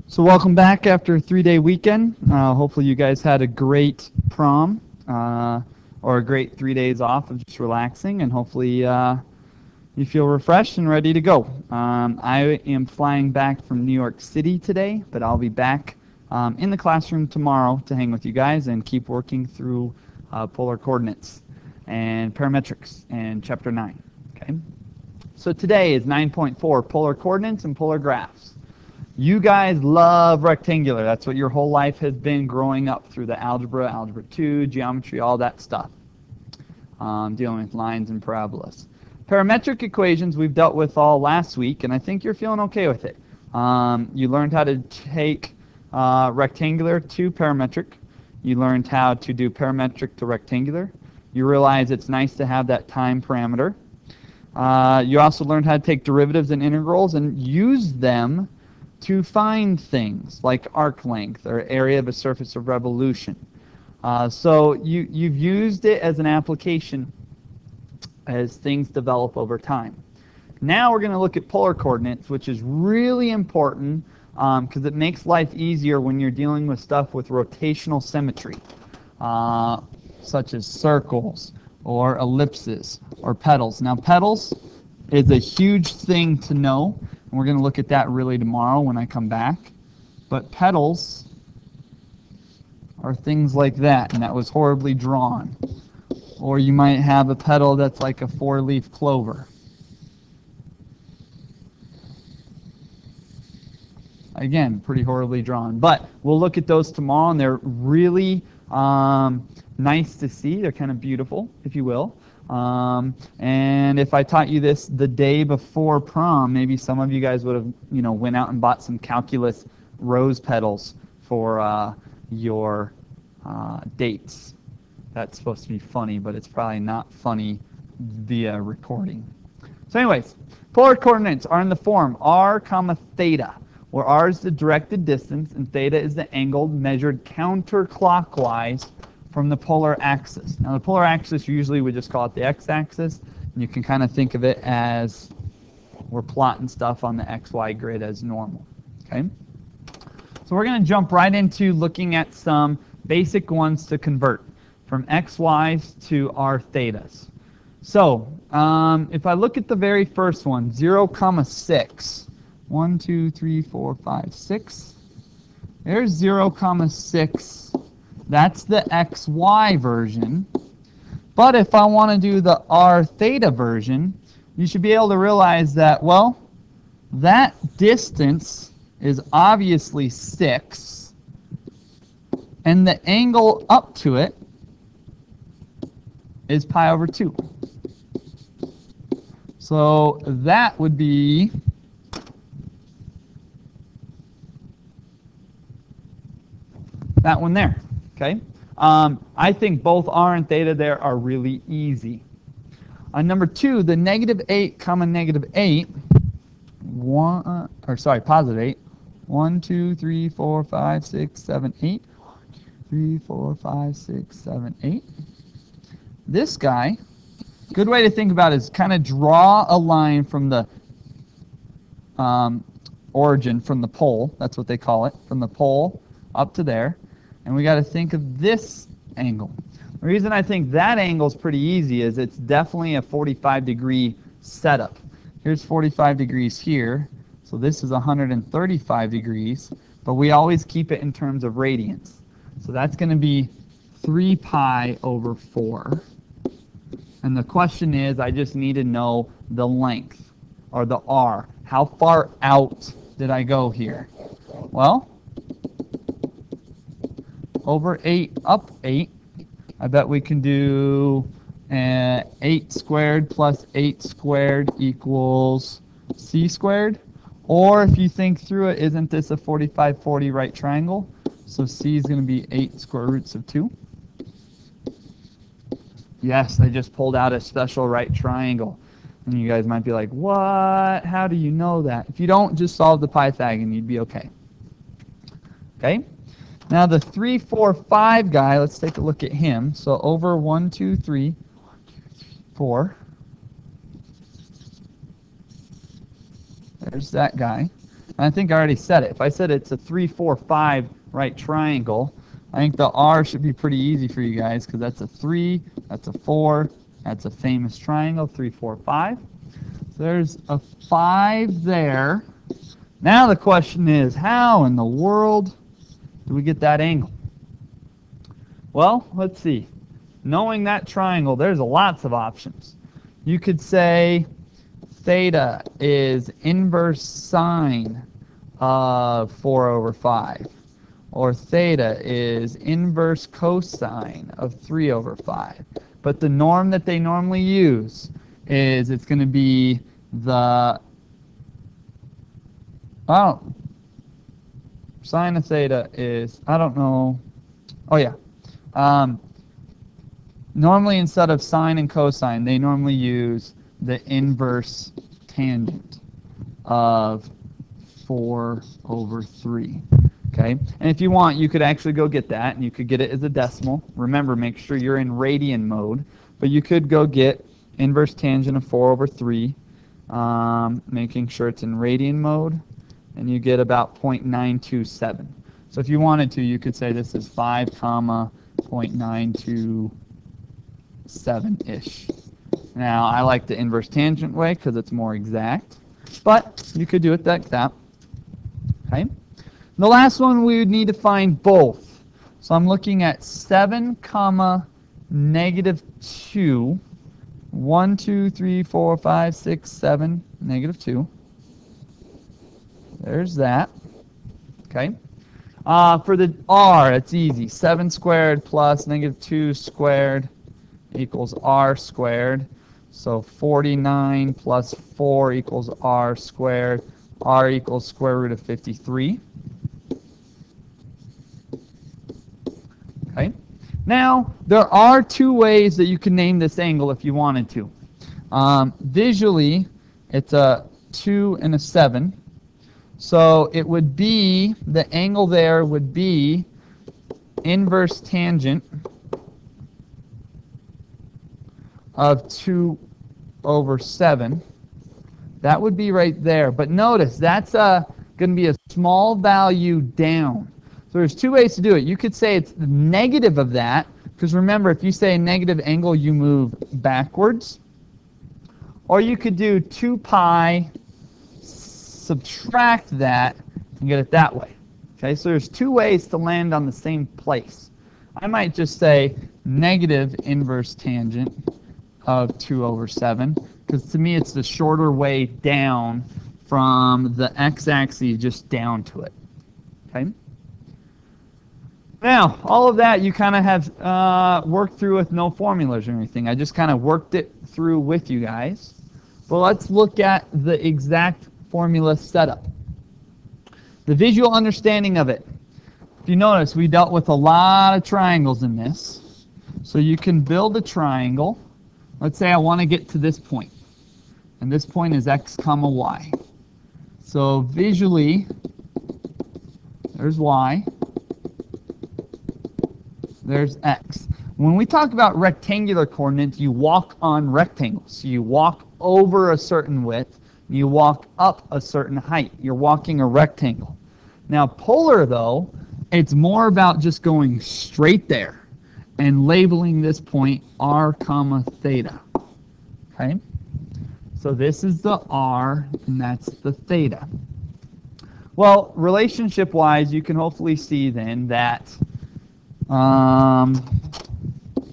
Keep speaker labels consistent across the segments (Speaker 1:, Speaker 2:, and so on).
Speaker 1: So welcome back after a 3-day weekend. Hopefully you guys had a great prom or a great 3 days off of just relaxing, and hopefully you feel refreshed and ready to go. I am flying back from New York City today, but I'll be back in the classroom tomorrow to hang with you guys and keep working through polar coordinates and parametrics and Chapter 9. Okay. So today is 9.4, polar coordinates and polar graphs. You guys love rectangular. That's what your whole life has been growing up through the algebra, algebra 2, geometry, all that stuff. Dealing with lines and parabolas. Parametric equations we've dealt with all last week, and I think you're feeling okay with it. You learned how to take rectangular to parametric. You learned how to do parametric to rectangular. You realize it's nice to have that time parameter. You also learned how to take derivatives and integrals and use them to find things like arc length or area of a surface of revolution. So you've used it as an application as things develop over time. Now we're going to look at polar coordinates, which is really important because it makes life easier when you're dealing with stuff with rotational symmetry, such as circles or ellipses or petals. Now petals is a huge thing to know, and we're going to look at that really tomorrow when I come back. But petals are things like that, and that was horribly drawn. Or you might have a petal that's like a 4-leaf clover. Again, pretty horribly drawn. But we'll look at those tomorrow, and they're really nice to see. They're kind of beautiful, if you will. And if I taught you this the day before prom, maybe some of you guys would have, went out and bought some calculus rose petals for your dates. That's supposed to be funny, but it's probably not funny via recording. So anyways, polar coordinates are in the form r comma theta, where r is the directed distance and theta is the angle measured counterclockwise from the polar axis. Now the polar axis, usually we just call it the x-axis, and you can kind of think of it as we're plotting stuff on the xy grid as normal. Okay? So we're going to jump right into looking at some basic ones to convert from xy's to r thetas. So if I look at the very first one, 0, 6. 1, 2, 3, 4, 5, 6. There's 0, 6. That's the xy version. But if I want to do the r theta version, you should be able to realize that, well, that distance is obviously 6, and the angle up to it is pi over 2. So that would be that one there. Okay? I think both r and theta there are really easy. Number 2, the -8, -8, positive 8. 1, 2, 3, 4, 5, 6, 7, 8. 3, 4, 5, 6, 7, 8. This guy, good way to think about it is kind of draw a line from the origin, from the pole, that's what they call it, from the pole up to there. And we got to think of this angle. The reason I think that angle is pretty easy is it's definitely a 45-degree setup. Here's 45 degrees here, so this is 135 degrees, but we always keep it in terms of radians. So that's going to be 3 pi over 4. And the question is, I just need to know the length, or the r. How far out did I go here? Well, over 8 up 8, I bet we can do 8 squared plus 8 squared equals c squared. Or if you think through it, isn't this a 45-40 right triangle? So c is going to be 8 square roots of 2. Yes, I just pulled out a special right triangle. And you guys might be like, what? How do you know that? If you don't, just solve the Pythagorean, you'd be okay. Okay? Now the 3, 4, 5 guy, let's take a look at him. So over 1, 2, 3, 4. There's that guy. And I think I already said it. If I said it's a 3, 4, 5 right triangle, I think the R should be pretty easy for you guys because that's a 3, that's a 4, that's a famous triangle, 3, 4, 5. So there's a 5 there. Now the question is, how in the world do we get that angle? Well, let's see. Knowing that triangle, there's lots of options. You could say theta is inverse sine of 4 over 5. Or theta is inverse cosine of 3 over 5. But the norm that they normally use is it's going to be the sine of theta is, I don't know. Oh, yeah. Normally, instead of sine and cosine, they normally use the inverse tangent of 4 over 3. Okay? And if you want, you could actually go get that, and you could get it as a decimal. Remember, make sure you're in radian mode. But you could go get inverse tangent of 4 over 3, making sure it's in radian mode, and you get about 0.927. So if you wanted to, you could say this is 5, 0.927-ish. Now, I like the inverse tangent way because it's more exact, but you could do it like that. Okay. The last one, we would need to find both. So I'm looking at 7, negative 2. 1, 2, 3, 4, 5, 6, 7, negative 2. There's that. Okay. For the r, it's easy. 7 squared plus negative 2 squared equals r squared. So 49 plus 4 equals r squared. R equals square root of 53. Okay. Now, there are two ways that you can name this angle if you wanted to. Visually, it's a 2 and a 7. So it would be, the angle there would be inverse tangent of 2 over 7. That would be right there. But notice, that's going to be a small value down. So there's two ways to do it. You could say it's the negative of that, because remember, if you say a negative angle, you move backwards. Or you could do 2 pi, subtract that, and get it that way. Okay, so there's two ways to land on the same place. I might just say negative inverse tangent of 2 over 7, because to me it's the shorter way down from the x-axis just down to it. Okay. Now, all of that you kind of have worked through with no formulas or anything. I just kind of worked it through with you guys. But let's look at the exact formula setup. The visual understanding of it. If you notice, we dealt with a lot of triangles in this. So you can build a triangle. Let's say I want to get to this point. And this point is x comma y. So visually, there's y. There's x. When we talk about rectangular coordinates, you walk on rectangles. So you walk over a certain width, you walk up a certain height. You're walking a rectangle. Now polar, though, it's more about just going straight there and labeling this point r comma theta. Okay? So this is the r, and that's the theta. Well, relationship-wise, you can hopefully see then that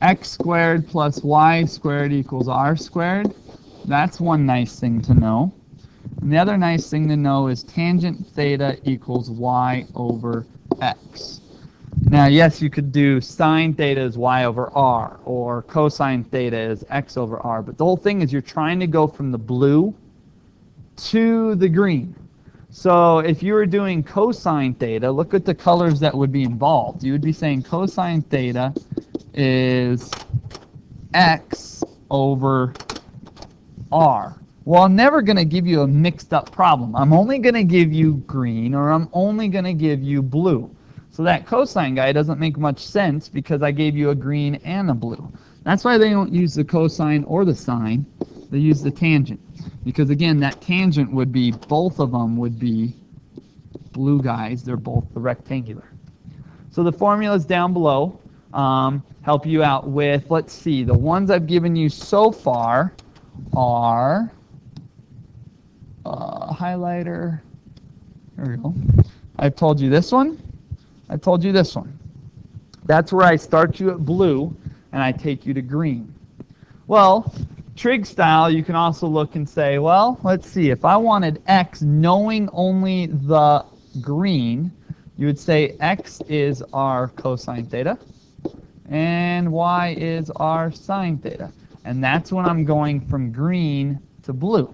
Speaker 1: x squared plus y squared equals r squared. That's one nice thing to know. And the other nice thing to know is tangent theta equals y over x. Now, yes, you could do sine theta is y over r, or cosine theta is x over r, but the whole thing is you're trying to go from the blue to the green. So if you were doing cosine theta, look at the colors that would be involved. You would be saying cosine theta is x over r. Well, I'm never going to give you a mixed up problem. I'm only going to give you green, or I'm only going to give you blue. So that cosine guy doesn't make much sense because I gave you a green and a blue. That's why they don't use the cosine or the sine. They use the tangent. Because again, that tangent would be, both of them would be blue guys, they're both the rectangular. So the formulas down below help you out with, let's see, the ones I've given you so far are highlighter. There we go. I've told you this one. I've told you this one. That's where I start you at blue and I take you to green. Well, trig style, you can also look and say, well, let's see, if I wanted x knowing only the green, you would say x is our cosine theta and y is our sine theta. And that's when I'm going from green to blue.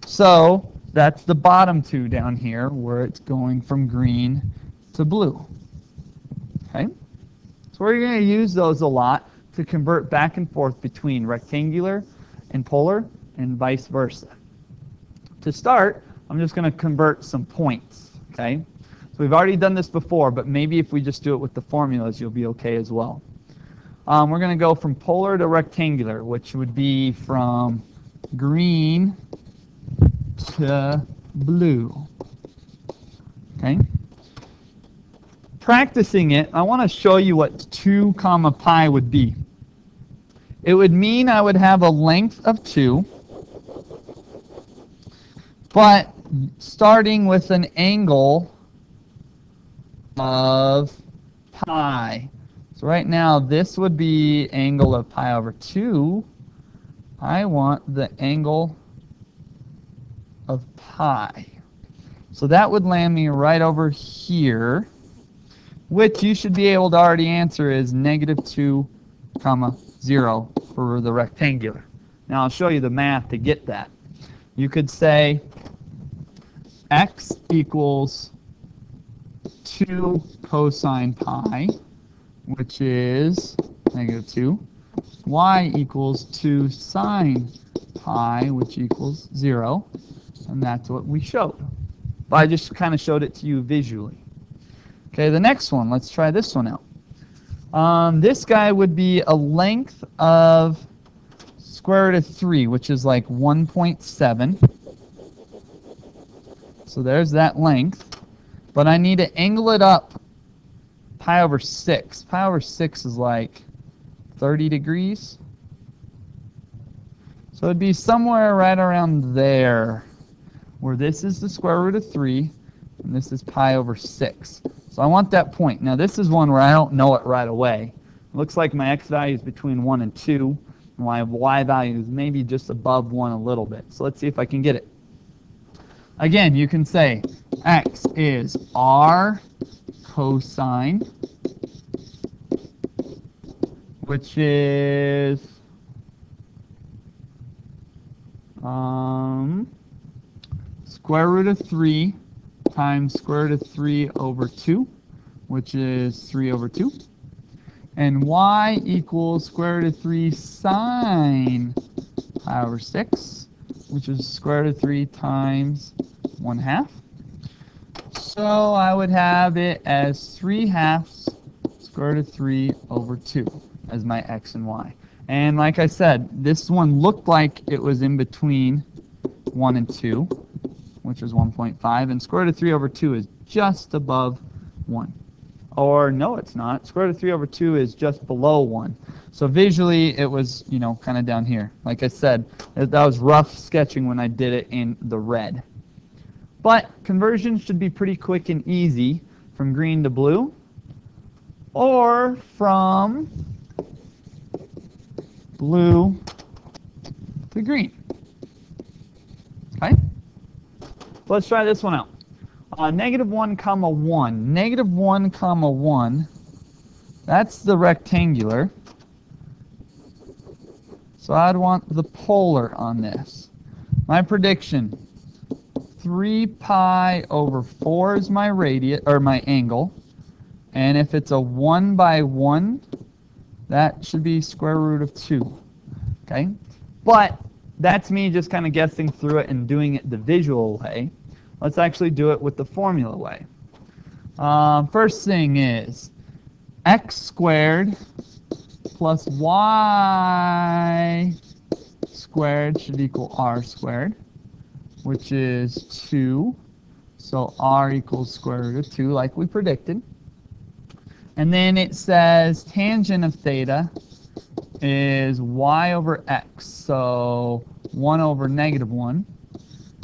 Speaker 1: So that's the bottom two down here where it's going from green to blue. Okay? So we're going to use those a lot to convert back and forth between rectangular and polar and vice versa. To start, I'm just going to convert some points. Okay? So we've already done this before, but maybe if we just do it with the formulas, you'll be okay as well. We're going to go from polar to rectangular, which would be from green to blue. Okay? Practicing it, I want to show you what 2 comma pi would be. It would mean I would have a length of 2, but starting with an angle of pi. So right now this would be angle of pi over 2. I want the angle of pi. So that would land me right over here, which you should be able to already answer is -2, 0 for the rectangular. Now I'll show you the math to get that. You could say x equals 2 cosine pi, which is -2. Y equals 2 sine pi, which equals 0. And that's what we showed. But I just kind of showed it to you visually. Okay, the next one, let's try this one out. This guy would be a length of square root of 3, which is like 1.7. So there's that length. But I need to angle it up pi over 6. Pi over 6 is like 30 degrees. So it'd be somewhere right around there, where this is the square root of 3, and this is pi over 6. So I want that point. Now this is one where I don't know it right away. It looks like my x value is between 1 and 2, and my y value is maybe just above 1 a little bit. So let's see if I can get it. Again, you can say x is r cosine, which is square root of 3 times square root of 3 over 2, which is 3 over 2. And y equals square root of 3 sine pi over 6, which is square root of 3 times 1/2. So I would have it as 3/2 square root of 3 over 2 as my x and y. And like I said, this one looked like it was in between 1 and 2, which is 1.5, and square root of 3 over 2 is just above 1. Or no, it's not. Square root of 3 over 2 is just below 1. So visually, it was, you know, kind of down here. Like I said, that was rough sketching when I did it in the red. But conversion should be pretty quick and easy from green to blue, or from blue to green. Okay? Let's try this one out. -1, 1. -1, 1. That's the rectangular. So I'd want the polar on this. My prediction: 3 pi over 4 is my radius, or my angle. And if it's a 1 by 1, that should be square root of 2. Okay? But that's me just kind of guessing through it and doing it the visual way. Let's actually do it with the formula way. First thing is x squared plus y squared should equal r squared, which is 2 So r equals square root of 2 like we predicted. And then it says tangent of theta is y over x. So 1 over negative 1.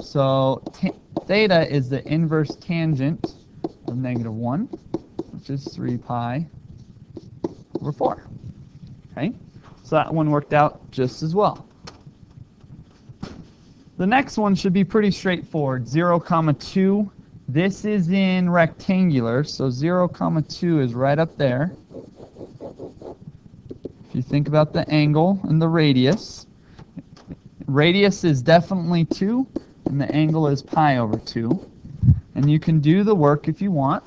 Speaker 1: So theta is the inverse tangent of negative 1, which is 3 pi over 4. Okay, so that one worked out just as well. The next one should be pretty straightforward. 0, 2. This is in rectangular, so 0, 2 is right up there. If you think about the angle and the radius, radius is definitely 2, and the angle is pi over 2. And you can do the work if you want.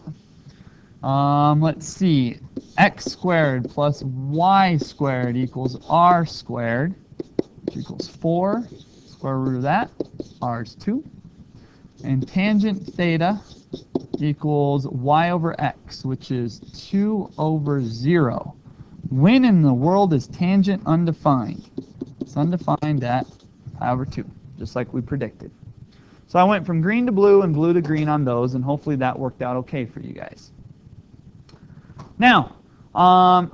Speaker 1: Let's see. X squared plus y squared equals r squared, which equals 4. Square root of that, r is 2. And tangent theta equals y over x, which is 2 over 0. When in the world is tangent undefined? It's undefined at pi over 2, just like we predicted. So I went from green to blue and blue to green on those, and hopefully that worked out okay for you guys. Now,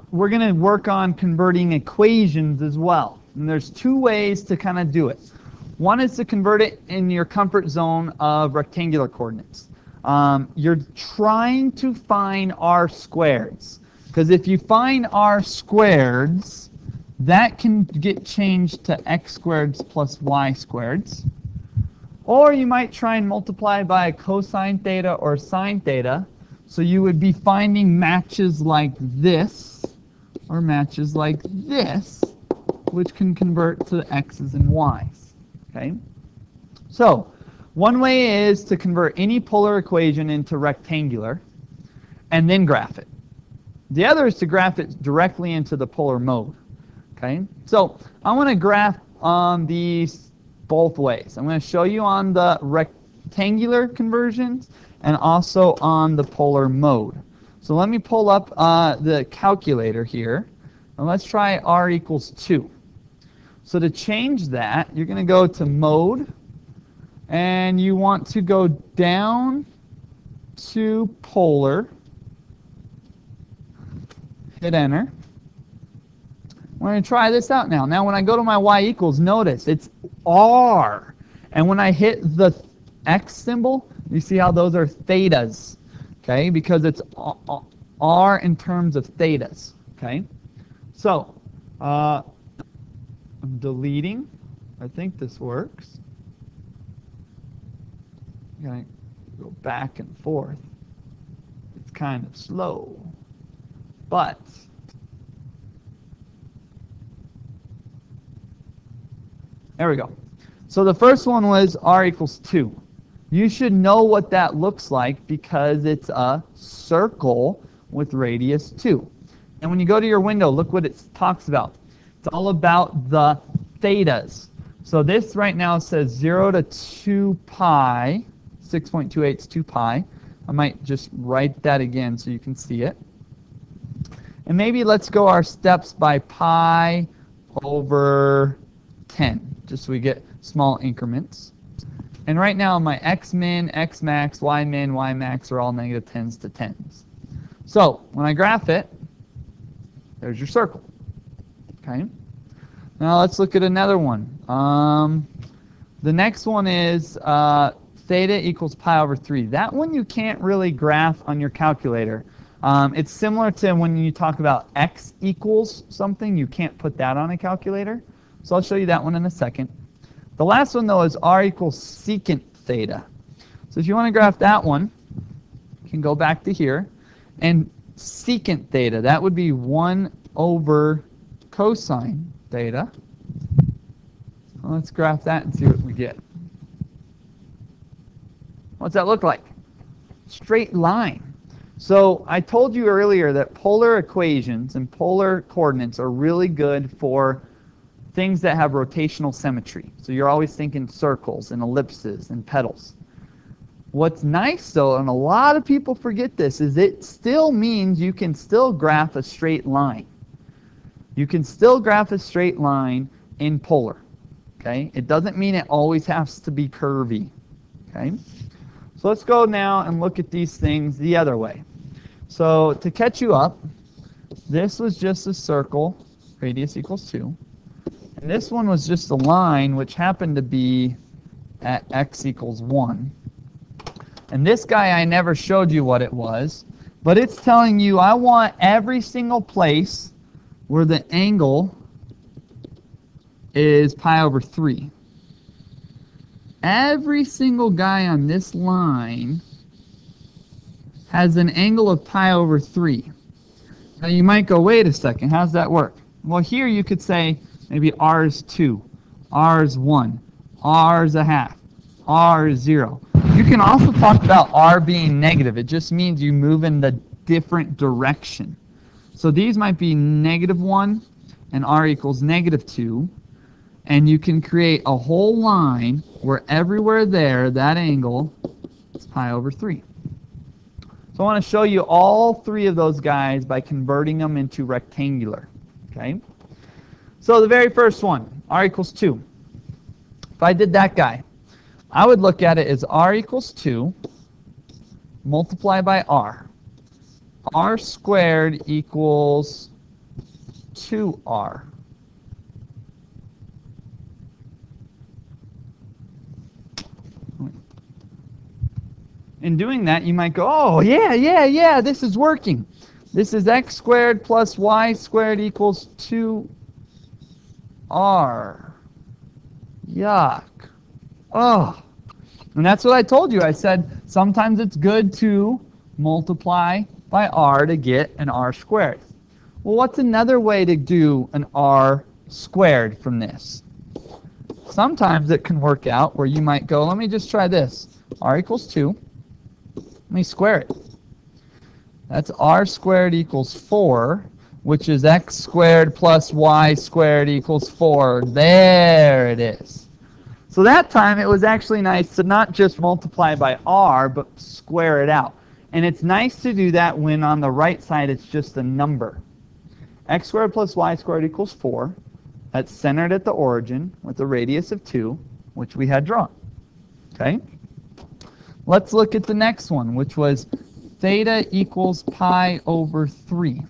Speaker 1: we're going to work on converting equations as well. And there's 2 ways to kind of do it. One is to convert it in your comfort zone of rectangular coordinates. You're trying to find r squareds, because if you find r squareds, that can get changed to x squareds plus y squareds. Or you might try and multiply by a cosine theta or sine theta, so you would be finding matches like this or matches like this, which can convert to x's and y's. Okay, so one way is to convert any polar equation into rectangular and then graph it. The other is to graph it directly into the polar mode. Okay, so I want to graph these both ways. I'm going to show you on the rectangular conversions and also on the polar mode. So let me pull up the calculator here, and let's try r equals 2. So to change that, you're going to go to mode, and you want to go down to polar, hit enter. We're going to try this out now. Now when I go to my y equals, notice it's r. And when I hit the x symbol, you see how those are thetas, okay? Because it's r in terms of thetas, okay? So, I'm deleting. I think this works. I'm going to go back and forth. It's kind of slow, but there we go. So the first one was r equals 2. You should know what that looks like because it's a circle with radius 2. And when you go to your window, look what it talks about. It's all about the thetas. So this right now says 0 to 2 pi, 6.28 is 2 pi. I might just write that again so you can see it. And maybe let's go our steps by pi over 10, just so we get small increments. And right now my x min, x max, y min, y max are all negative 10s to 10s. So when I graph it, there's your circle. Okay. Now let's look at another one. The next one is theta equals pi over 3. That one you can't really graph on your calculator. It's similar to when you talk about x equals something. You can't put that on a calculator. So I'll show you that one in a second. The last one, though, is r equals secant theta. So if you want to graph that one, you can go back to here. And secant theta, that would be 1 over cosine theta. Well, let's graph that and see what we get. What's that look like? Straight line. So I told you earlier that polar equations and polar coordinates are really good for things that have rotational symmetry. So you're always thinking circles and ellipses and petals. What's nice, though, and a lot of people forget this, is it still means you can still graph a straight line. You can still graph a straight line in polar. Okay? It doesn't mean it always has to be curvy. Okay? So let's go now and look at these things the other way. So to catch you up, this was just a circle, radius equals 2. And this one was just a line which happened to be at x equals 1. And this guy, I never showed you what it was, but it's telling you I want every single place where the angle is pi over 3. Every single guy on this line has an angle of pi over 3. Now you might go, wait a second, how does that work? Well, here you could say maybe r is 2, r is 1, r is a half, r is 0. You can also talk about r being negative. It just means you move in the different direction. So these might be -1 and r equals -2. And you can create a whole line where everywhere there, that angle is pi over 3. So I want to show you all 3 of those guys by converting them into rectangular. Okay? So the very first one, r equals 2. If I did that guy, I would look at it as r equals 2 multiplied by r. R squared equals 2r. In doing that, you might go, oh, yeah, this is working. This is x squared plus y squared equals 2r. Yuck. Oh. And that's what I told you. I said sometimes it's good to multiply by r to get an r squared. Well, what's another way to do an r squared from this? Sometimes it can work out where you might go, let me just try this. R equals 2. Let me square it. That's r squared equals 4, which is x squared plus y squared equals 4. There it is. So that time it was actually nice to not just multiply by r, but square it out. And it's nice to do that when on the right side it's just a number. X squared plus y squared equals 4. That's centered at the origin with a radius of 2, which we had drawn. Okay? Let's look at the next one, which was theta equals pi over 3.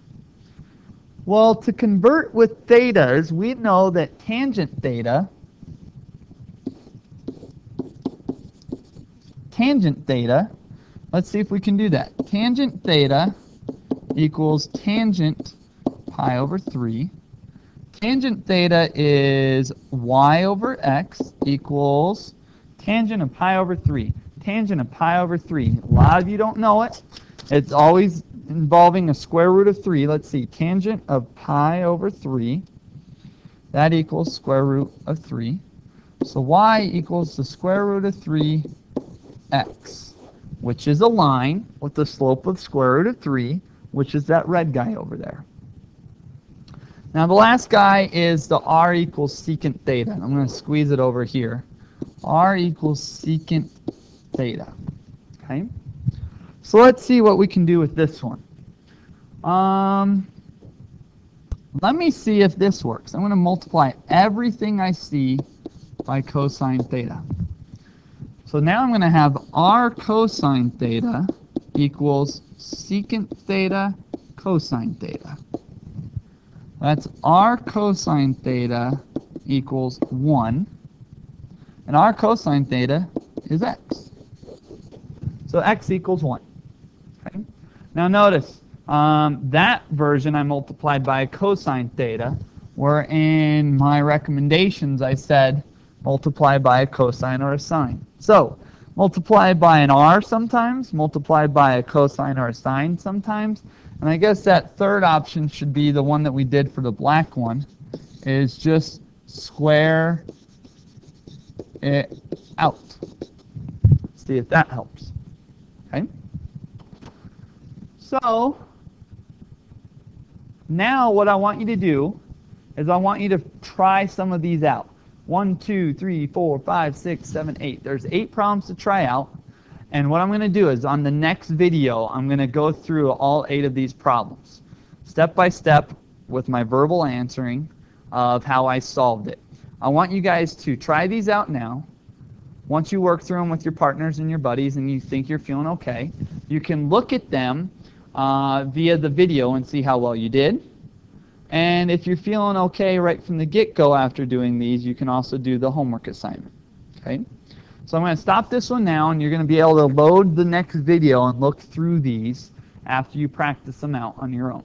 Speaker 1: Well, to convert with thetas, we know that tangent theta let's see if we can do that. Tangent theta equals tangent pi over 3. Tangent theta is y over x equals tangent of pi over 3. Tangent of pi over 3. A lot of you don't know it. It's always involving a square root of 3. Let's see. Tangent of pi over 3. That equals square root of 3. So y equals the square root of 3x, which is a line with the slope of square root of 3, which is that red guy over there. Now the last guy is the r equals secant theta. I'm going to squeeze it over here. R equals secant theta. Okay? So let's see what we can do with this one. Let me see if this works. I'm going to multiply everything I see by cosine theta. So now I'm going to have r cosine theta equals secant theta cosine theta. That's r cosine theta equals 1. And r cosine theta is x. So x equals 1. Okay? Now notice, that version I multiplied by cosine theta, where in my recommendations I said multiply by a cosine or a sine. So multiply by an r sometimes, multiply by a cosine or a sine sometimes, and I guess that third option should be the one that we did for the black one, is just square it out. See if that helps. Okay? So now what I want you to do is I want you to try some of these out. 1, 2, 3, 4, 5, 6, 7, 8. There's 8 problems to try out. And what I'm going to do is on the next video, I'm going to go through all 8 of these problems, step by step with my verbal answering of how I solved it. I want you guys to try these out now, once you work through them with your partners and your buddies and you think you're feeling okay, you can look at them via the video and see how well you did. And if you're feeling okay right from the get-go after doing these, you can also do the homework assignment. Okay? So I'm going to stop this one now, and you're going to be able to load the next video and look through these after you practice them out on your own.